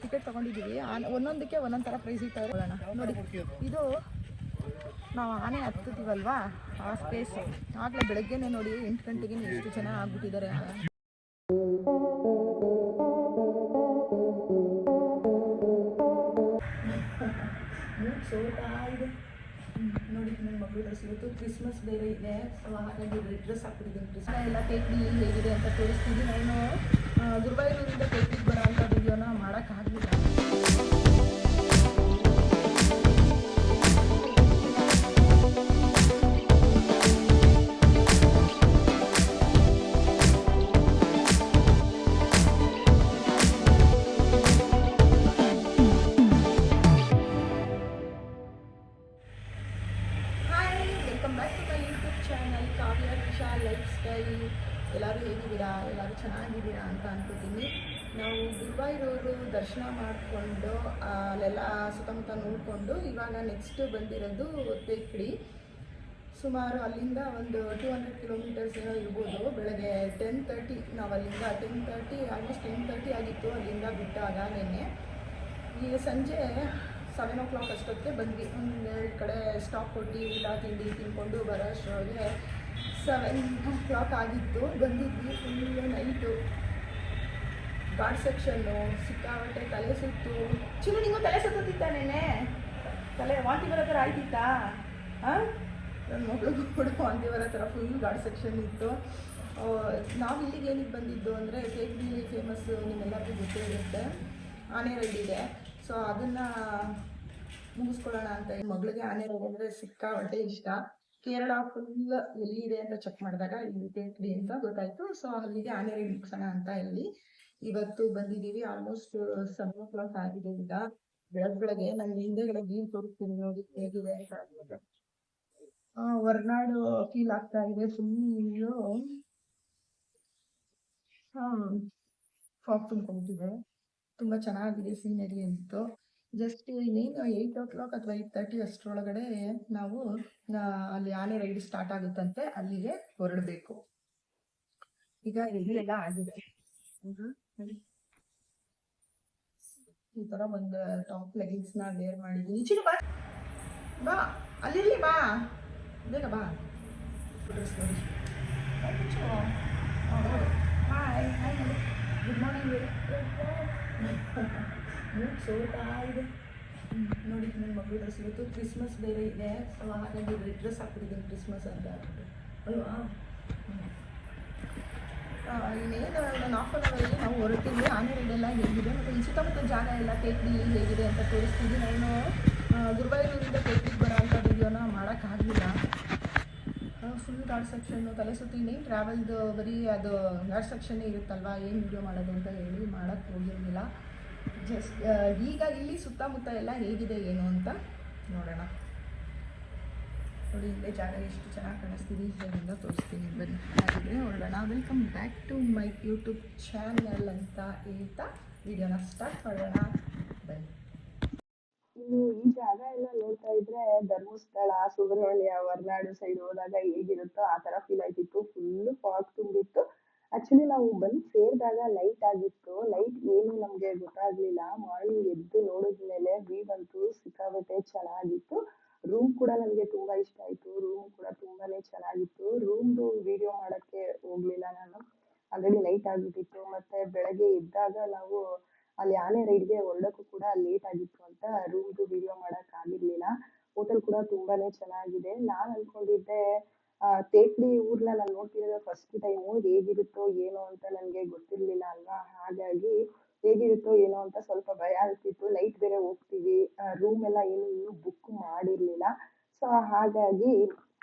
Ticket ತೊಗೊಂಡಿದ್ದೀವಿ. ಒಂದೊಂದಕ್ಕೆ ಒಂದೊಂದು ಥರ ಪ್ರೈಸ್ ಇರೋಣ ನೋಡಿ. ಇದು ನಾವು ಆನೆ ಹತ್ತುತ್ತೀವಲ್ವಾ ಆ ಸ್ಪೇಸು. ಆಗಲೇ ಬೆಳಗ್ಗೆನೇ ನೋಡಿ 8 ಗಂಟೆಗೆ ಎಷ್ಟು ಜನ ಆಗ್ಬಿಟ್ಟಿದ್ದಾರೆ. ಸೋತಾ ಇದೆ ನೋಡಿ. ನನ್ನ ಮಗಳು ಡ್ರೆಸ್ ಇವತ್ತು ಕ್ರಿಸ್ಮಸ್ ಬೇರೆ ಇದೆ, ಸೊ ಹಾಗಾಗಿ ಡ್ರೆಸ್ ಹಾಕ್ಬಿಟ್ಟಿದ್ದೀನಿ. ಕ್ರಿಸ್ಮಸ್ ಎಲ್ಲ ಟೇಕ್ಡಿ ಹೇಗಿದೆ ಅಂತ ತೋರಿಸ್ತೀನಿ. ನಾನು ಗುರುವಾಯೂರಿಂದ ಟೇಕ್ಡಿಗೆ ಬರೋ ಅಂಥ ವಿಡಿಯೋನ ಮಾಡೋಕ್ಕಾಗಲಿಲ್ಲ. ಎಲ್ಲರೂ ಹೇಗಿದ್ದೀರಾ? ಎಲ್ಲರೂ ಚೆನ್ನಾಗಿದ್ದೀರಾ ಅಂತ ಅನ್ಕೋತೀನಿ. ನಾವು ಗುರುವಾಯೂರು ದರ್ಶನ ಮಾಡಿಕೊಂಡು ಅಲ್ಲೆಲ್ಲ ಸುತ್ತಮುತ್ತ ನೋಡಿಕೊಂಡು ಇವಾಗ ನೆಕ್ಸ್ಟ್ ಬಂದಿರೋದು ತೇಕ್ಡಿ. ಸುಮಾರು ಅಲ್ಲಿಂದ ಒಂದು 200 ಕಿಲೋಮೀಟರ್ಸ್ ಏನೋ ಇರ್ಬೋದು. ಬೆಳಗ್ಗೆ 10:30 ನಾವು ಅಲ್ಲಿಂದ 10:30 ಆಲ್ಮೋಸ್ಟ್ 10:30 ಆಗಿತ್ತು ಅಲ್ಲಿಂದ ಬಿಟ್ಟಾಗ ನಿನ್ನೆ. ಈಗ ಸಂಜೆ 7 o'clock ಅಷ್ಟೊತ್ತಿಗೆ ಬಂದ್ವಿ. ಒಂದೆರಡು ಕಡೆ ಸ್ಟಾಪ್ ಕೊಟ್ಟು ಊಟ ತಿಂಡಿ ತಿನ್ಕೊಂಡು ಬರೋ ಅಷ್ಟರೊಳಗೆ 7 o'clock ಆಗಿತ್ತು. ಬಂದಿದ್ವಿ. ಫುಲ್ಲು ನೈಟು ಘಾಟ್ ಸೆಕ್ಷನ್ನು ಸಿಕ್ಕಾಬಟ್ಟೆ ತಲೆ ಸುತ್ತು. ಚಿನ್ನು ನಿಂಗೂ ತಲೆ ಸುತ್ತಿತ್ತಾನೇನೆ? ತಲೆ ವಾಂತಿ ಬರೋ ಥರ ಆಯ್ತಿತ್ತಾ? ಹಾಂ, ನನ್ನ ಮಗಳಿಗೂ ಕೂಡ ವಾಂತಿ ಬರೋ ಥರ ಫುಲ್ ಘಾಟ್ ಸೆಕ್ಷನ್ ಇತ್ತು. ನಾವು ಇಲ್ಲಿಗೆ ಏನಕ್ಕೆ ಬಂದಿದ್ದು ಅಂದರೆ ತೇಕ್ಡಿ ಫೇಮಸ್ಸು ನಿಮ್ಮೆಲ್ಲರಿಗೂ ಗೊತ್ತೇ ಇರುತ್ತೆ, ಆನೆ ರೈಡ್ ಇದೆ. ಸೊ ಅದನ್ನು ಮುಗಿಸ್ಕೊಳ್ಳೋಣ ಅಂತ. ಮಗಳಿಗೆ ಆನೆ ರೈಡ್ ಅಂದರೆ ಸಿಕ್ಕಾಬಟ್ಟೆ ಇಷ್ಟ. ಕೇರಳ ಫುಲ್ ಎಲ್ಲಿದೆ ಅಂತ ಚೆಕ್ ಮಾಡಿದಾಗ ಇಲ್ಲಿ ತೇಕ್ಡಿ ಅಂತ ಗೊತ್ತಾಯಿತು. ಸೊ ಅಲ್ಲಿಗೆ ಆನೆ ರೈಡ್ ಮುಗಿಸೋಣ ಅಂತ ಹೇಳಿ ಇವತ್ತು ಬಂದಿದ್ದೀವಿ. ಆಲ್ಮೋಸ್ಟ್ 7 o'clock ಆಗಿದೆ. ಈಗ ಬೆಳಗ್ಗೆ ನನ್ನ ಹಿಂದೆಗಡೆ ವ್ಯೂ ತೋರಿಸ್ತೀನಿ ನೋಡಿ ಹೇಗಿದೆ ಅಂತ. ಹೊರನಾಡು ಫೀಲ್ ಆಗ್ತಾ ಇದೆ. ಫುಲ್ಲು ಫಾಗ್ ತುಂಬಿಕೊಂಡಿದೆ. ತುಂಬ ಚೆನ್ನಾಗಿದೆ ಸೀನರಿ ಅಂತು. ಜಸ್ಟ್ ಇನ್ನೇನು 8 o'clock ಅಥವಾ 8:30 ಅಷ್ಟರೊಳಗಡೆ ನಾವು ಅಲ್ಲಿ ಆನೆ ರೈಡ್ ಸ್ಟಾರ್ಟ್ ಆಗುತ್ತಂತೆ. ಅಲ್ಲಿಗೆ ಹೊರಡಬೇಕು. ಈಗ ಎಲ್ಲ ಆಗಿದೆ. ಈ ಥರ ಒಂದು ಟಾಪ್ ಲೆಗಿನ್ಸ್ನ ವೇರ್ ಮಾಡಿದ್ದೀನಿ. ಚಿನ್ನು ಬಾ ಅಲ್ಲಿ ಬಾ, ಬೇಗ ಬಾ. Hi hi good morning. ಸೋತಾ ಇದೆ ನೋಡಿ. ನನ್ನ ಮಗಳು ಡ್ರೆಸ್ ಇವತ್ತು ಕ್ರಿಸ್ಮಸ್ ಬೇರೆ ಇದೆ, ಸೊ ಹಾಗಾಗಿ ಡ್ರೆಸ್ ಹಾಕ್ಬಿಟ್ಟಿದ್ದೀನಿ ಕ್ರಿಸ್ಮಸ್ ಅಂತ ಅಲ್ವಾ. ಇನ್ನೇನು ನಾನು ಹಾಫ್ ಅನ್ ಅವರಲ್ಲಿ ನಾವು ಹೊರಟಿದ್ವಿ. ಆನೆ ರೈಡೆಲ್ಲ ಹೇಗಿದೆ ಮತ್ತು ಈ ಸುತ್ತಮುತ್ತ ಜಾಗ ಎಲ್ಲ ತೇಕ್ಡಿ ಹೇಗಿದೆ ಅಂತ ತೋರಿಸ್ತೀನಿ. ನಾನು ಗುರುವಾಯೂರಿಂದ ತೇಕ್ಡಿಗೆ ಬರೋ ಅಂಥ ವಿಡಿಯೋನ ಮಾಡೋಕ್ಕಾಗಲಿಲ್ಲ. ಫುಲ್ ಘಾಟ್ ಸೆಕ್ಷನ್ನು ತಲೆ ಸುತ್ತಿ ಇನ್ನೇನು ಟ್ರಾವೆಲ್ದು ಬರೀ ಅದು ಘಾಟ್ ಸೆಕ್ಷನ್ನೇ ಇರುತ್ತಲ್ವ, ಏನು ವಿಡಿಯೋ ಮಾಡೋದು ಅಂತ ಹೇಳಿ ಮಾಡೋಕ್ಕೆ ಹೋಗಿರಲಿಲ್ಲ. ಜಸ್ಟ್ ಈಗ ಇಲ್ಲಿ ಸುತ್ತಮುತ್ತ ಎಲ್ಲ ಹೇಗಿದೆ ಏನು ಅಂತ ನೋಡೋಣ. ನೋಡಿ ಇಲ್ಲೇ ಜಾಗ ಎಷ್ಟು ಚೆನ್ನಾಗಿ ಕಾಣಿಸ್ತೀವಿ, ಇದರಿಂದ ತೋರಿಸ್ತೀನಿ ಬನ್ನಿ. ಹಾಗಿದ್ರೆ ಹೊರಡೋಣ. Welcome back to my YouTube channel ಅಂತ ಹೇಳ್ತಾ ವಿಡಿಯೋನ ಸ್ಟಾರ್ಟ್ ಮಾಡೋಣ ಬನ್ನಿ. ಇನ್ನು ಈ ಜಾಗ ಎಲ್ಲ ನೋಡ್ತಾ ಇದ್ರೆ ಧರ್ಮಸ್ಥಳ, ಸುಬ್ರಹ್ಮಣ್ಯ, ಹೊರನಾಡು ಸೈಡ್ ಹೋದಾಗ ಹೇಗಿರುತ್ತೋ ಆ ತರ ಫೀಲ್ ಆಯ್ತಿತ್ತು. ಫುಲ್ ಫಾಗ್ ತುಂಬಿತ್ತು. ಆಕ್ಚುಲಿ ನಾವು ಬಂದು ಸೇರಿದಾಗ ಲೈಟ್ ಆಗಿತ್ತು. ಲೈಟ್ ಏನು ನಮ್ಗೆ ಗೊತ್ತಾಗ್ಲಿಲ್ಲ. ಮಾರ್ನಿಂಗ್ ಎದ್ದು ನೋಡಿದ್ಮೇಲೆ ವ್ಯೂ ಅಂತೂ ಸಿಕ್ಕಾಬಟ್ಟೆ ಚೆನ್ನಾಗಿತ್ತು. ರೂಮ್ ಕೂಡ ನಮ್ಗೆ ತುಂಬಾ ಇಷ್ಟ ಆಯ್ತು. ರೂಮ್ ಕೂಡ ತುಂಬಾನೇ ಚೆನ್ನಾಗಿತ್ತು. ರೂಮ್ದು ವಿಡಿಯೋ ಮಾಡಕ್ಕೆ ಹೋಗ್ಲಿಲ್ಲ ನಾನು, ಆಲ್ರೆಡಿ ಲೈಟ್ ಆಗ್ಬಿಟ್ಟಿತ್ತು. ಮತ್ತೆ ಬೆಳಗ್ಗೆ ಎದ್ದಾಗ ನಾವು ಅಲ್ಲಿ ಆನೆ ರೈಡ್ಗೆ ಹೊರಡಕ್ಕೂ ಕೂಡ ಲೇಟ್ ಆಗಿತ್ತು ಅಂತ ರೂಮ್ದು ವಿಡಿಯೋ ಮಾಡಕ್ ಆಗಿರ್ಲಿಲ್ಲ. ಹೋಟೆಲ್ ಕೂಡ ತುಂಬಾನೇ ಚೆನ್ನಾಗಿದೆ. ನಾನ್ ಅನ್ಕೊಂಡಿದ್ದೆ ತೇಕ್ಡಿ ಊರ್ನ ನಾನು ನೋಡ್ತಿರೋದು ಫಸ್ಟ್ ಟೈಮು. ಹೇಗಿರುತ್ತೋ ಏನೋ ಅಂತ ನನಗೆ ಗೊತ್ತಿರ್ಲಿಲ್ಲ ಅಲ್ವಾ. ಹಾಗಾಗಿ ಹೇಗಿರುತ್ತೋ ಏನೋ ಅಂತ ಸ್ವಲ್ಪ ಭಯ ಆಗ್ತಿತ್ತು. ಲೈಟ್ ಬೇರೆ ಹೋಗ್ತೀವಿ, ರೂಮ್ ಎಲ್ಲ ಏನು ಇನ್ನೂ ಬುಕ್ ಮಾಡಿರ್ಲಿಲ್ಲ. ಸೊ ಹಾಗಾಗಿ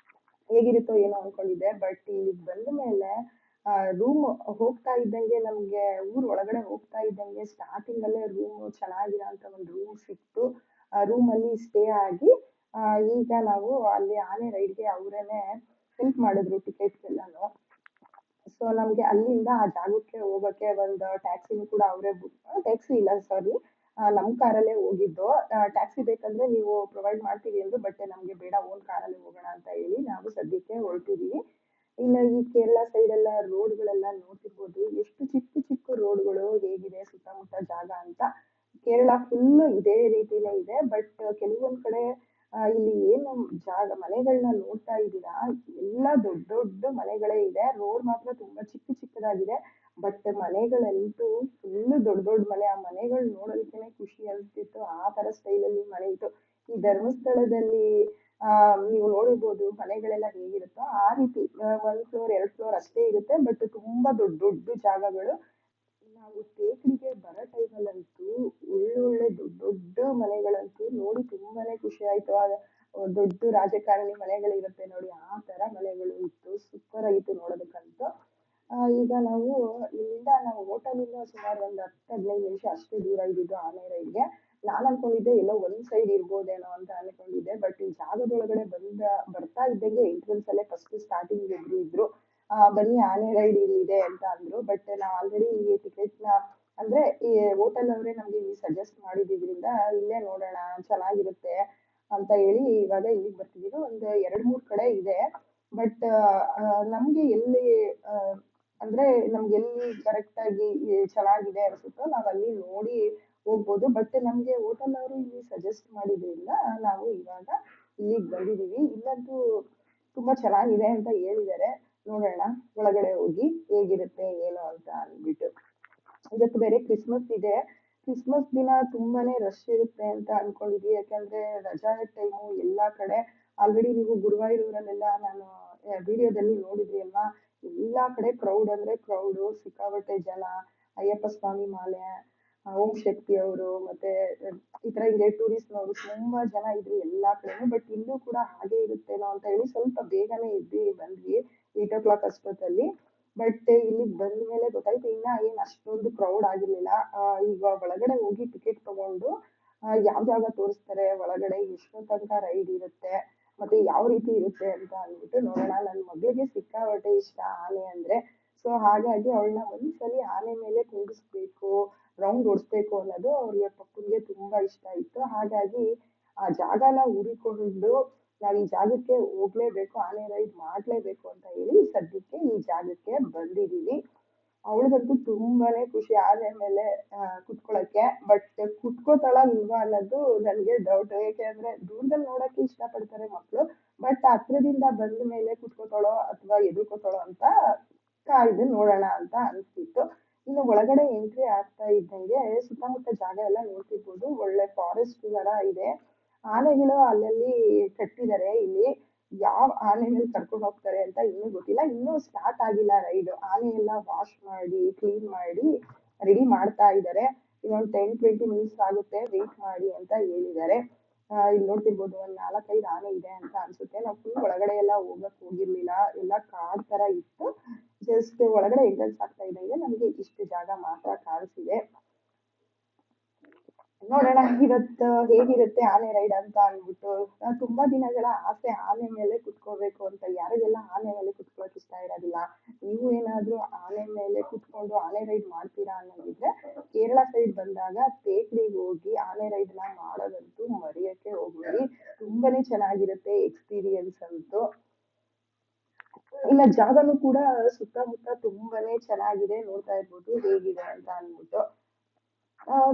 ಹೇಗಿರುತ್ತೋ ಏನೋ ಅನ್ಕೊಂಡಿದ್ದೆ. ಬಟ್ ಇಲ್ಲಿಗೆ ಬಂದ ಮೇಲೆ ರೂಮ್ ಹೋಗ್ತಾ ಇದ್ದಂಗೆ ನಮ್ಗೆ ಊರ್ ಒಳಗಡೆ ಹೋಗ್ತಾ ಇದ್ದಂಗೆ ಸ್ಟಾರ್ಟಿಂಗ್ ಅಲ್ಲೇ ರೂಮ್ ಚೆನ್ನಾಗಿರೋ ಅಂತ ಒಂದು ರೂಮ್ ಸಿಕ್ತು. ರೂಮ್ ಅಲ್ಲಿ ಸ್ಟೇ ಆಗಿ ಈಗ ನಾವು ಅಲ್ಲಿ ಆನೆ ರೈಡ್ಗೆ ಅವರೇನೆ ಹೆಲ್ಪ್ ಮಾಡಿದ್ರು ಟಿಕೆಟ್ಗೆಲ್ಲಾನು. ಸೊ ನಮ್ಗೆ ಅಲ್ಲಿಂದ ಆ ಜಾಗಕ್ಕೆ ಹೋಗಕ್ಕೆ ಒಂದು ಟ್ಯಾಕ್ಸಿನೂ ಕೂಡ ಅವರೇ ಟ್ಯಾಕ್ಸಿ ಇಲ್ಲ ಸಾರಿ, ನಮ್ ಕಾರಲ್ಲೇ ಹೋಗಿದ್ದು. ಟ್ಯಾಕ್ಸಿ ಬೇಕಂದ್ರೆ ನೀವು ಪ್ರೊವೈಡ್ ಮಾಡ್ತೀವಿ ಅಂದ್ರು, ಬಟ್ ನಮ್ಗೆ ಬೇಡ ಓನ್ ಕಾರಲ್ಲಿ ಹೋಗೋಣ ಅಂತ ಹೇಳಿ ನಾವು ಸದ್ಯಕ್ಕೆ ಹೊರಟಿದೀವಿ. ಇನ್ನು ಈ ಕೇರಳ ಸೈಡ್ ಎಲ್ಲ ರೋಡ್ಗಳೆಲ್ಲ ನೋಡ್ತಿರ್ಬೋದು, ಎಷ್ಟು ಚಿಕ್ಕ ಚಿಕ್ಕ ರೋಡ್ಗಳು ಹೇಗಿದೆ ಸುತ್ತಮುತ್ತ ಜಾಗ ಅಂತ. ಕೇರಳ ಫುಲ್ ಇದೇ ರೀತಿನೇ ಇದೆ. ಬಟ್ ಕೆಲವೊಂದ್ ಕಡೆ ಇಲ್ಲಿ ಏನು ಜಾಗ ಮನೆಗಳನ್ನ ನೋಡ್ತಾ ಇದ್ದೀರಾ, ಎಲ್ಲ ದೊಡ್ಡ ದೊಡ್ಡ ಮನೆಗಳೇ ಇದೆ. ರೋಡ್ ಮಾತ್ರ ತುಂಬಾ ಚಿಕ್ಕ ಚಿಕ್ಕದಾಗಿದೆ. ಬಟ್ ಮನೆಗಳಂತೂ ಫುಲ್ ದೊಡ್ಡ ದೊಡ್ಡ ಮನೆ. ಆ ಮನೆಗಳು ನೋಡೋದಕ್ಕೇನೆ ಖುಷಿ ಅನ್ಸ್ತಿತ್ತು. ಆ ತರ ಸ್ಟೈಲ್ ಅಲ್ಲಿ ಮನೆ ಇತ್ತು. ಈ ಧರ್ಮಸ್ಥಳದಲ್ಲಿ ನೀವು ನೋಡಿರ್ಬೋದು ಮನೆಗಳೆಲ್ಲ ಹೇಗಿರುತ್ತೋ ಆ ರೀತಿ 1 ಫ್ಲೋರ್ 2 ಫ್ಲೋರ್ ಅಷ್ಟೇ ಇರುತ್ತೆ. ಬಟ್ ತುಂಬಾ ದೊಡ್ಡ ದೊಡ್ಡ ಜಾಗಗಳು. ನಾವು ತೇಕಡಿಗೆ ಬರೋ ಟೈಮಲ್ಲಂತೂ ಒಳ್ಳೊಳ್ಳೆ ದೊಡ್ಡ ದೊಡ್ಡ ಮನೆಗಳಂತೂ ನೋಡಿ ತುಂಬಾನೇ ಖುಷಿ ಆಯ್ತು. ದೊಡ್ಡ ರಾಜಕಾರಣಿ ಮನೆಗಳಿರುತ್ತೆ ನೋಡಿ, ಆ ತರ ಮನೆಗಳು ಇತ್ತು. ಸೂಪರ್ ಆಗಿತ್ತು ನೋಡೋದಕ್ಕಂತೂ. ಈಗ ನಾವು ಹೋಟೆಲಿಂದ ಸುಮಾರು ಒಂದು 10-15 ನಿಮಿಷ ಅಷ್ಟೇ ದೂರ ಇದ್ದಿದ್ದು ಆನೆ ರೈಡ್ಗೆ. ನಾನ್ ಅನ್ಕೊಂಡಿದ್ದೆ ಎಲ್ಲೋ ಒಂದ್ ಸೈಡ್ ಇರ್ಬೋದೇನೋ ಅಂತ ಅನ್ಕೊಂಡಿದ್ದೆ. ಬಟ್ ಈ ಜಾಗದೊಳಗಡೆ ಬರ್ತಾ ಇದ್ದಂಗೆ ಎಂಟ್ರೆನ್ಸ್ ಅಲ್ಲೇ ಫಸ್ಟ್ ಸ್ಟಾರ್ಟಿಂಗ್ ಒಬ್ರು ಇದ್ರು. ಬನ್ನಿ ಆನೆ ರೈಡ್ ಇಲ್ಲಿದೆ ಅಂತ ಅಂದ್ರು. ಬಟ್ ನಾವ್ ಆಲ್ರೆಡಿ ಈ ಟಿಕೆಟ್ ನ ಅಂದ್ರೆ ಈ ಹೋಟೆಲ್ ಅವರೇ ನಮ್ಗೆ ಸಜೆಸ್ಟ್ ಮಾಡಿದ್ರಿಂದ ಇಲ್ಲೇ ನೋಡೋಣ ಚೆನ್ನಾಗಿರುತ್ತೆ ಅಂತ ಹೇಳಿ ಇವಾಗ ಇಲ್ಲಿಗೆ ಬರ್ತಿದೀವಿ. ಒಂದು 2-3 ಕಡೆ ಇದೆ. ಬಟ್ ನಮ್ಗೆ ಎಲ್ಲಿ ಅಂದ್ರೆ ನಮ್ಗೆ ಎಲ್ಲಿ ಕರೆಕ್ಟ್ ಆಗಿ ಚೆನ್ನಾಗಿದೆ ಅನ್ಸುತ್ತೋ ನಾವ್ ಅಲ್ಲಿ ನೋಡಿ ಹೋಗ್ಬೋದು. ಬಟ್ ನಮ್ಗೆ ಹೋಟೆಲ್ ಅವರು ಇಲ್ಲಿ ಸಜೆಸ್ಟ್ ಮಾಡಿದ್ರಿಂದ ನಾವು ಇವಾಗ ಇಲ್ಲಿಗೆ ಬಂದಿದೀವಿ. ಇಲ್ಲಂತೂ ತುಂಬಾ ಚೆನ್ನಾಗಿದೆ ಅಂತ ಹೇಳಿದ್ದಾರೆ. ನೋಡೋಣ ಒಳಗಡೆ ಹೋಗಿ ಹೇಗಿರುತ್ತೆ ಏನು ಅಂತ ಅಂದ್ಬಿಟ್ಟು. ಇವತ್ತು ಬೇರೆ ಕ್ರಿಸ್ಮಸ್ ಇದೆ. ಕ್ರಿಸ್ಮಸ್ ದಿನ ತುಂಬಾನೇ ರಶ್ ಇರುತ್ತೆ ಅಂತ ಅನ್ಕೊಂಡಿದ್ವಿ. ಯಾಕಂದ್ರೆ ರಜಾ ಟೈಮು ಎಲ್ಲಾ ಕಡೆ. ಆಲ್ರೆಡಿ ನೀವು ಗುರುವಾಯೂರಲ್ಲೆಲ್ಲ ನಾನು ವಿಡಿಯೋದಲ್ಲಿ ನೋಡಿದ್ರಿ ಅಲ್ವಾ, ಎಲ್ಲಾ ಕಡೆ ಕ್ರೌಡ್ ಅಂದ್ರೆ ಕ್ರೌಡ್, ಸಿಕ್ಕಾಪಟ್ಟೆ ಜನ. ಅಯ್ಯಪ್ಪ ಸ್ವಾಮಿ ಮಾಲೆ, ಓಂ ಶಕ್ತಿ ಅವರು ಮತ್ತೆ ಈ ತರ ಹಿಂಗೆ ಟೂರಿಸ್ಟ್ನವರು ತುಂಬಾ ಜನ ಇದ್ರು ಎಲ್ಲಾ ಕಡೆನೂ. ಬಟ್ ಇಲ್ಲೂ ಕೂಡ ಹಾಗೆ ಇರುತ್ತೇನೋ ಅಂತ ಹೇಳಿ ಸ್ವಲ್ಪ ಬೇಗನೆ ಎದ್ದು ಬಂದ್ವಿ 8 o'clock ಅಷ್ಟೊತ್ತಲ್ಲಿ. ಬಟ್ ಇಲ್ಲಿಗೆ ಬಂದ ಮೇಲೆ ಗೊತ್ತಾಯ್ತು ಇನ್ನ ಏನ್ ಅಷ್ಟೊಂದು ಕ್ರೌಡ್ ಆಗಿರ್ಲಿಲ್ಲ. ಈಗ ಒಳಗಡೆ ಹೋಗಿ ಟಿಕೆಟ್ ತಗೊಂಡು ಯಾವ ಜಾಗ ತೋರಿಸ್ತಾರೆ, ಒಳಗಡೆ ಎಷ್ಟೊತ್ತು ತನಕ ರೈಡ್ ಇರುತ್ತೆ, ಮತ್ತೆ ಯಾವ ರೀತಿ ಇರುತ್ತೆ ಅಂತ ಅಂದ್ಬಿಟ್ಟು ನೋಡೋಣ. ನನ್ ಮಗಳಿಗೆ ಸಿಕ್ಕಾಪಟ್ಟೆ ಇಷ್ಟ ಆನೆ ಅಂದ್ರೆ. ಸೊ ಹಾಗಾಗಿ ಅವಳನ್ನ ಒಂದ್ಸಲಿ ಆನೆ ಮೇಲೆ ಕೂರಿಸ್ಬೇಕು, ರೌಂಡ್ ಓಡಿಸ್ಬೇಕು ಅನ್ನೋದು ಅವ್ರಿಗೆ ಪಪ್ಪನ್ಗೆ ತುಂಬಾ ಇಷ್ಟ ಇತ್ತು. ಹಾಗಾಗಿ ಆ ಜಾಗನ ಹುಡುಕೊಂಡು ನಾವ್ ಈ ಜಾಗಕ್ಕೆ ಹೋಗ್ಲೇಬೇಕು, ಆನೆ ರೈಡ್ ಮಾಡ್ಲೇಬೇಕು ಅಂತ ಹೇಳಿ ಸದ್ಯಕ್ಕೆ ಈ ಜಾಗಕ್ಕೆ ಬಂದಿದೀವಿ. ಅವಳಿಗಂತೂ ತುಂಬಾನೇ ಖುಷಿ ಆನೆ ಮೇಲೆ ಕುತ್ಕೊಳಕ್ಕೆ. ಬಟ್ ಕುತ್ಕೋತಾಳ ಇಲ್ವಾ ಅನ್ನೋದು ನನ್ಗೆ ಡೌಟ್. ಯಾಕೆಂದ್ರೆ ದೂರದಲ್ಲಿ ನೋಡಕ್ಕೆ ಇಷ್ಟ ಪಡ್ತಾರೆ ಮಕ್ಳು. ಬಟ್ ಹತ್ರದಿಂದ ಬಂದ ಮೇಲೆ ಕುತ್ಕೋತಾಳೋ ಅಥವಾ ಎದುರ್ಕೋತಾಳೋ ಅಂತ ಕಾಯ್ದು ನೋಡೋಣ ಅಂತ ಅನ್ಸ್ತಿತ್ತು. ಇನ್ನು ಒಳಗಡೆ ಎಂಟ್ರಿ ಆಗ್ತಾ ಇದ್ದಂಗೆ ಸುತ್ತಮುತ್ತ ಜಾಗ ಎಲ್ಲ ನೋಡ್ತಿರ್ಬೋದು. ಒಳ್ಳೆ ಫಾರೆಸ್ಟ್ ತರ ಇದೆ. ಆನೆಗಳು ಅಲ್ಲಲ್ಲಿ ಕಟ್ಟಿದ್ದಾರೆ. ಇಲ್ಲಿ ಯಾವ ಆನೆ ಮೇಲೆ ಕರ್ಕೊಂಡು ಹೋಗ್ತಾರೆ ಅಂತ ಇನ್ನೂ ಗೊತ್ತಿಲ್ಲ. ಇನ್ನೂ ಸ್ಟಾರ್ಟ್ ಆಗಿಲ್ಲ ರೈಡ್. ಆನೆ ಎಲ್ಲ ವಾಶ್ ಮಾಡಿ ಕ್ಲೀನ್ ಮಾಡಿ ರೆಡಿ ಮಾಡ್ತಾ ಇದ್ದಾರೆ. ಇನ್ನೊಂದು 10-20 ಮಿನಿಟ್ಸ್ ಆಗುತ್ತೆ, ವೇಟ್ ಮಾಡಿ ಅಂತ ಹೇಳಿದ್ದಾರೆ. ಇಲ್ಲಿ ನೋಡ್ತಿರ್ಬೋದು ಒಂದ್ 4-5 ಆನೆ ಇದೆ ಅಂತ ಅನ್ಸುತ್ತೆ. ನಾವು ಫುಲ್ ಒಳಗಡೆ ಎಲ್ಲ ಹೋಗಿರ್ಲಿಲ್ಲ, ಎಲ್ಲ ಕಾಡ್ ತರ ಇತ್ತು. ಜಸ್ಟ್ ಒಳಗಡೆ ಎಂಟ್ರೆನ್ಸ್ ಆಗ್ತಾ ಇದ್ದಂಗೆ ನಮ್ಗೆ ಇಷ್ಟು ಜಾಗ ಮಾತ್ರ ಕಾಣಿಸಿದೆ. ನೋಡೋಣ ಇವತ್ತು ಹೇಗಿರುತ್ತೆ ಆನೆ ರೈಡ್ ಅಂತ ಅಂದ್ಬಿಟ್ಟು. ತುಂಬಾ ದಿನಗಳ ಆಸೆ ಆನೆ ಮೇಲೆ ಕುತ್ಕೋಬೇಕು ಅಂತ. ಯಾರಿಗೆಲ್ಲ ಆನೆ ಮೇಲೆ ಕುತ್ಕೊಳಕ್ ಇಷ್ಟ ಇರೋದಿಲ್ಲ. ನೀವು ಏನಾದ್ರೂ ಆನೆ ಮೇಲೆ ಕುತ್ಕೊಂಡು ಆನೆ ರೈಡ್ ಮಾಡ್ತೀರಾ ಅನ್ನೋದಿದ್ರೆ ಕೇರಳ ಸೈಡ್ ಬಂದಾಗ ತೇಕ್ಡಿಗೆ ಹೋಗಿ ಆನೆ ರೈಡ್ ನ ಮಾಡೋದಂತೂ ಮರೆಯಕ್ಕೆ ಹೋಗ್ಬೇಡಿ. ತುಂಬಾನೇ ಚೆನ್ನಾಗಿರುತ್ತೆ ಎಕ್ಸ್ಪೀರಿಯನ್ಸ್ ಅಂತೂ. ಇನ್ನ ಜಾಗನೂ ಕೂಡ ಸುತ್ತಮುತ್ತ ತುಂಬಾನೇ ಚೆನ್ನಾಗಿದೆ. ನೋಡ್ತಾ ಇರ್ಬೋದು ಹೇಗಿದೆ ಅಂತ ಅಂದ್ಬಿಟ್ಟು.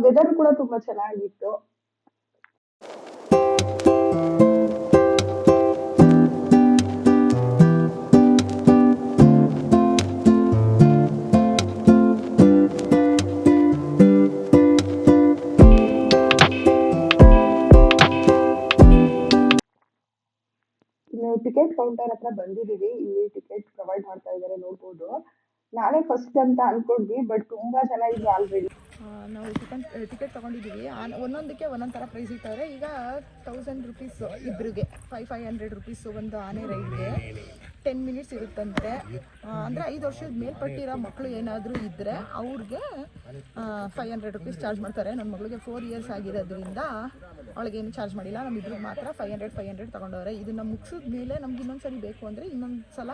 ವೆದರ್ ಕೂಡ ತುಂಬಾ ಚೆನ್ನಾಗಿತ್ತು. ಇನ್ನು ಟಿಕೆಟ್ ಕೌಂಟರ್ ಹತ್ರ ಬಂದಿದೀವಿ. ಇಲ್ಲಿ ಟಿಕೆಟ್ ಪ್ರೊವೈಡ್ ಮಾಡ್ತಾ ಇದ್ದಾರೆ ನೋಡ್ಬೋದು. ನಾನೇ ಫಸ್ಟ್ ಅಂತ ಅನ್ಕೊಂಡ್ವಿ. ಬಟ್ ತುಂಬಾ ಜನ ಇದ್ರು ಆಲ್ರೆಡಿ. ನಾವು ಟಿಕೆಟ್ ತೊಗೊಂಡಿದ್ದೀವಿ. ಒಂದೊಂದಕ್ಕೆ ಒಂದೊಂದು ಥರ ಪ್ರೈಸ್ ಇಟ್ಟವ್ರೆ. ಈಗ 1000 ರುಪೀಸ್ ಇಬ್ಬರಿಗೆ, 500 ರುಪೀಸ್ ಒಂದು ಆನೆ ರೈಡ್ಗೆ. 10 ಮಿನಿಟ್ಸ್ ಇರುತ್ತಂತೆ. ಅಂದರೆ 5 ವರ್ಷದ ಮೇಲ್ಪಟ್ಟಿರೋ ಮಕ್ಕಳು ಏನಾದರೂ ಇದ್ದರೆ ಅವ್ರಿಗೆ 500 ರುಪೀಸ್ ಚಾರ್ಜ್ ಮಾಡ್ತಾರೆ. ನನ್ನ ಮಗಳಿಗೆ 4 ಇಯರ್ಸ್ ಆಗಿರೋದ್ರಿಂದ ಅವಳಿಗೇನು ಚಾರ್ಜ್ ಮಾಡಿಲ್ಲ. ನಮ್ಮಿಬ್ರಿಗೆ ಮಾತ್ರ 500 ತೊಗೊಂಡವ್ರೆ. ಇದನ್ನು ಮುಗಿಸಿದ ಮೇಲೆ ನಮ್ಗೆ ಇನ್ನೊಂದ್ಸರಿ ಬೇಕು ಅಂದರೆ ಇನ್ನೊಂದು ಸಲ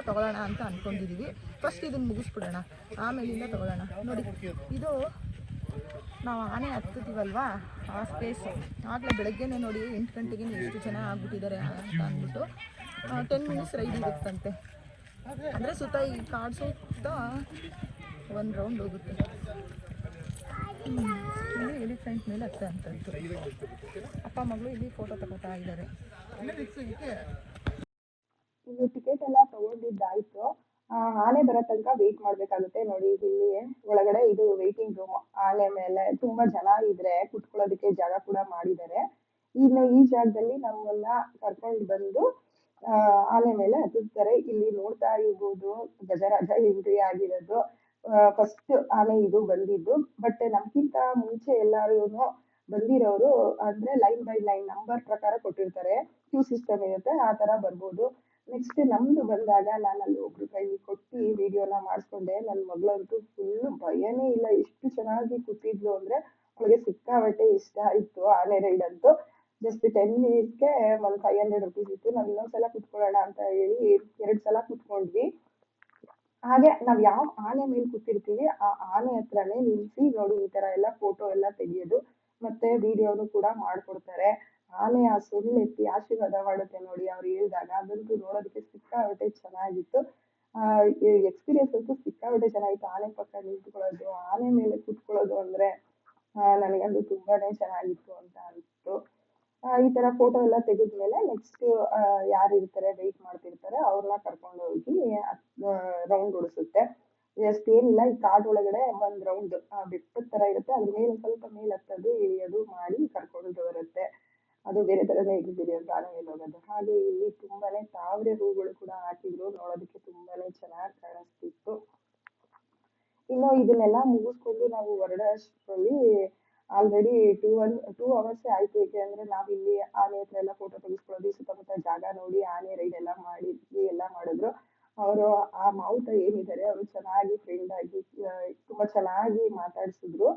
ತೊಗೊಳ್ಳೋಣ ಅಂತ ಅಂದ್ಕೊಂಡಿದ್ದೀವಿ. ಫಸ್ಟ್ ಇದನ್ನು ಮುಗಿಸ್ಬಿಡೋಣ, ಆಮೇಲಿಂದ ತೊಗೊಳ್ಳೋಣ. ನೋಡಿ, ಇದು ನಾವು ಆನೆ ಹತ್ತುತ್ತೀವಲ್ವಾ ಆ ಸ್ಪೇಸು. ಆಗಲೇ ಬೆಳಗ್ಗೆನೇ ನೋಡಿ 8 ಗಂಟೆಗೆ ಎಷ್ಟು ಜನ ಆಗ್ಬಿಟ್ಟಿದ್ದಾರೆ ಅಂತ ಅಂದ್ಬಿಟ್ಟು 10 ಮಿನಿಟ್ಸ್ ರೈಡ್ ಇರುತ್ತಂತೆ. ಅಂದರೆ ಸುತ್ತ ಈ ಕಾಡು ಸುತ್ತ ಒಂದು ರೌಂಡ್ ಹೋಗುತ್ತೆ. ಇಲ್ಲಿ ಎಲಿಫೆಂಟ್ ಮೇಲೆ ಹತ್ತಂತದ್ದು. ಅಪ್ಪ ಮಗಳು ಇಲ್ಲಿ ಫೋಟೋ ತಗೋತಾ ಇದ್ದಾರೆ. ಇನ್ನು ಟಿಕೆಟ್ ಎಲ್ಲ ತಗೊಂಡಿದ್ದಾಯ್ತು. ಆನೆ ಬರೋ ತನಕ ವೇಟ್ ಮಾಡ್ಬೇಕಾಗುತ್ತೆ. ನೋಡಿ ಇಲ್ಲಿ ಒಳಗಡೆ ಇದು ವೇಟಿಂಗ್ ರೂಮ್. ಆನೆ ಮೇಲೆ ತುಂಬಾ ಜನ ಇದ್ರೆ ಕುತ್ಕೊಳ್ಳೋದಕ್ಕೆ ಜಾಗ ಕೂಡ ಮಾಡಿದ್ದಾರೆ. ಇನ್ನು ಈ ಜಾಗದಲ್ಲಿ ನಮ್ಮನ್ನ ಕರ್ಕೊಂಡು ಬಂದು ಆನೆ ಮೇಲೆ ಹತ್ತಿಸ್ತಾರೆ. ಇಲ್ಲಿ ನೋಡ್ತಾ ಇರ್ಬೋದು ಗಜರಾಜ ಎಂಟ್ರಿ ಆಗಿರೋದು. ಫಸ್ಟ್ ಆನೆ ಇದು ಬಂದಿದ್ದು. ಬಟ್ ನಮ್ಗಿಂತ ಮುಂಚೆ ಎಲ್ಲಾರು ಬಂದಿರೋರು ಅಂದ್ರೆ ಲೈನ್ ಬೈ ಲೈನ್ ನಂಬರ್ ಪ್ರಕಾರ ಕೊಟ್ಟಿರ್ತಾರೆ. ಕ್ಯೂ ಸಿಸ್ಟಮ್ ಇರುತ್ತೆ, ಆ ತರ ಬರ್ಬೋದು. ನೆಕ್ಸ್ಟ್ ನಮ್ದು ಬಂದಾಗ ನಾನು ಅಲ್ಲಿ ಒಬ್ರು ಕೈಲಿ ಕೊಟ್ಟು ವಿಡಿಯೋನ ಮಾಡಿಸ್ಕೊಂಡೆ. ನನ್ನ ಮಗಳಂತೂ ಫುಲ್ ಭಯನೇ ಇಲ್ಲ, ಎಷ್ಟು ಚೆನ್ನಾಗಿ ಕೂತಿದ್ಲು ಅಂದ್ರೆ ಅವಳಿಗೆ ಸಿಕ್ಕಾಬಟ್ಟೆ ಇಷ್ಟ ಆಯ್ತು ಆನೆ ರೈಡ್ ಅಂತೂ. ಜಸ್ಟ್ 10 ಮಿನಿಟ್ಸ್ಗೆ ಒಂದು 500 ರುಪೀಸ್ ಇತ್ತು. ನಾವು ಇನ್ನೊಂದ್ಸಲ ಕುತ್ಕೊಳ್ಳೋಣ ಅಂತ ಹೇಳಿ 2 ಸಲ ಕುತ್ಕೊಂಡ್ವಿ. ಹಾಗೆ ನಾವ್ ಯಾವ ಆನೆ ಮೇಲೆ ಕೂತಿರ್ತೀವಿ ಆ ಆನೆ ಹತ್ರನೇ ನಿಲ್ಸಿ ನೋಡಿ ಈ ತರ ಎಲ್ಲ ಫೋಟೋ ಎಲ್ಲ ತೆಗಿಯೋದು ಮತ್ತೆ ವಿಡಿಯೋನು ಕೂಡ ಮಾಡ್ಕೊಡ್ತಾರೆ. ಆನೆ ಆ ಸುಳ್ಳು ಎತ್ತಿ ಆಶೀರ್ವಾದ ಮಾಡುತ್ತೆ ನೋಡಿ ಅವ್ರು ಹೇಳಿದಾಗ, ಅದಂತೂ ನೋಡೋದಕ್ಕೆ ಸಿಕ್ಕಾಪಟ್ಟೆ ಚೆನ್ನಾಗಿತ್ತು. ಎಕ್ಸ್ಪೀರಿಯನ್ಸ್ ಅಂತೂ ಸಿಕ್ಕಾಪಟ್ಟೆ ಚೆನ್ನಾಗಿತ್ತು. ಆನೆ ಪಕ್ಕ ನಿಂತ್ಕೊಳ್ಳೋದು, ಆನೆ ಮೇಲೆ ಕೂತ್ಕೊಳ್ಳೋದು ಅಂದ್ರೆ ನನಗಂತೂ ತುಂಬಾನೇ ಚೆನ್ನಾಗಿತ್ತು ಅಂತ ಅನಿಸ್ತು. ಈ ತರ ಫೋಟೋ ಎಲ್ಲ ತೆಗೆದ್ಮೇಲೆ ನೆಕ್ಸ್ಟ್ ಯಾರು ಇರ್ತಾರೆ ವೆಯ್ಟ್ ಮಾಡ್ತಿರ್ತಾರೆ ಅವ್ರನ್ನ ಕರ್ಕೊಂಡು ಹೋಗಿ ರೌಂಡ್ ಓಡಿಸುತ್ತೆ. ಜಸ್ಟ್ ಏನಿಲ್ಲ, ಈ ಕಾಡ್ ಒಳಗಡೆ ಒಂದ್ ರೌಂಡ್ ಬೆಟ್ಟದ ತರ ಇರುತ್ತೆ, ಅದ್ರ ಮೇಲೆ ಸ್ವಲ್ಪ ಮೇಲೆ ಹತ್ತೋದು ಇಳಿಯೋದು ಮಾಡಿ ಕರ್ಕೊಂಡು ಬರುತ್ತೆ. ಅದು ಬೇರೆ ತರನೇ ಎಕ್ಸ್ಪೀರಿಯನ್ಸ್ ಆನೆ ಮೇಲೆ ಹೋಗೋದು. ಹಾಗೆ ಇಲ್ಲಿ ತುಂಬಾನೇ ತಾವರೆ ಹೂಗಳು ಕೂಡ ಹಾಕಿದ್ರು, ನೋಡೋದಕ್ಕೆ ತುಂಬಾನೇ ಚೆನ್ನಾಗಿ ಕಾಣಿಸ್ತಿತ್ತು. ಇನ್ನು ಇದನ್ನೆಲ್ಲ ಮುಗಿಸ್ಕೊಂಡು ನಾವು ಹೊರಡೋ ಅಷ್ಟರಲ್ಲಿ ಆಲ್ರೆಡಿ 2 ಅವರ್ಸ್ ಆಯ್ತು. ಏಕೆಂದ್ರೆ ನಾವಿಲ್ಲಿ ಆನೆ ಹತ್ರ ಎಲ್ಲ ಫೋಟೋ ತೆಗಿಸ್ಕೊಳ್ಳೋದು, ಸುತ್ತಮುತ್ತ ಜಾಗ ನೋಡಿ ಆನೆ ರೈಡ್ ಎಲ್ಲ ಮಾಡಿದ್ವಿ, ಎಲ್ಲ ಮಾಡಿದ್ರು. ಅವರು ಆ ಮಾವುತ ಏನಿದ್ದಾರೆ ಅವರು ಚೆನ್ನಾಗಿ ಫ್ರೆಂಡ್ ಆಗಿ ತುಂಬಾ ಚೆನ್ನಾಗಿ ಮಾತಾಡ್ಸಿದ್ರು.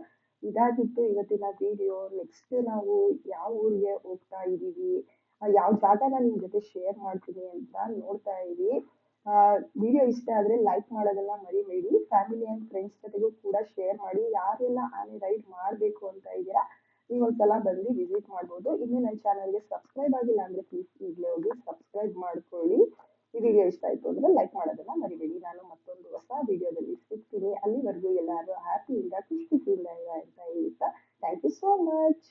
ಇದಾಗಿತ್ತು ಇವತ್ತಿನ ವಿಡಿಯೋ. ನೆಕ್ಸ್ಟ್ ನಾವು ಯಾವ ಊರಿಗೆ ಹೋಗ್ತಾ ಇದೀವಿ, ಯಾವ ಜಾಗನ ನಿಮ್ ಜೊತೆ ಶೇರ್ ಮಾಡ್ತೀನಿ ಅಂತ ನೋಡ್ತಾ ಇರಿ. ವಿಡಿಯೋ ಇಷ್ಟ ಆದ್ರೆ ಲೈಕ್ ಮಾಡೋದನ್ನ ಮರಿಬೇಡಿ. ಫ್ಯಾಮಿಲಿ ಅಂಡ್ ಫ್ರೆಂಡ್ಸ್ ಜೊತೆಗೂ ಕೂಡ ಶೇರ್ ಮಾಡಿ. ಯಾರೆಲ್ಲ ಆನೆ ರೈಡ್ ಮಾಡ್ಬೇಕು ಅಂತ ಇದ್ದೀರಾ ನೀವು ಒಂದ್ಸಲ ಬಂದು ವಿಸಿಟ್ ಮಾಡ್ಬೋದು. ಇನ್ನು ನನ್ನ ಚಾನಲ್ಗೆ ಸಬ್ಸ್ಕ್ರೈಬ್ ಆಗಿಲ್ಲ ಅಂದ್ರೆ ಪ್ಲೀಸ್ ಈಗಲೇ ಹೋಗಿ ಸಬ್ಸ್ಕ್ರೈಬ್ ಮಾಡ್ಕೊಳ್ಳಿ. ಈ ವಿಡಿಯೋ ಇಷ್ಟ ಆಯ್ತು ಅಂದ್ರೆ ಲೈಕ್ ಮಾಡೋದನ್ನ ಮರಿಬೇಡಿ. ನಾನು ಮತ್ತೊಂದು ಹೊಸ ವಿಡಿಯೋದಲ್ಲಿ ಸಿಗ್ತೀನಿ. ಅಲ್ಲಿವರೆಗೂ ಎಲ್ಲರೂ ಹ್ಯಾಪಿಯಿಂದ ಖುಷಿಯಿಂದ ಇರ ಅಂತ ಹೇಳ್ತಾ ಥ್ಯಾಂಕ್ ಯು ಸೋ ಮಚ್.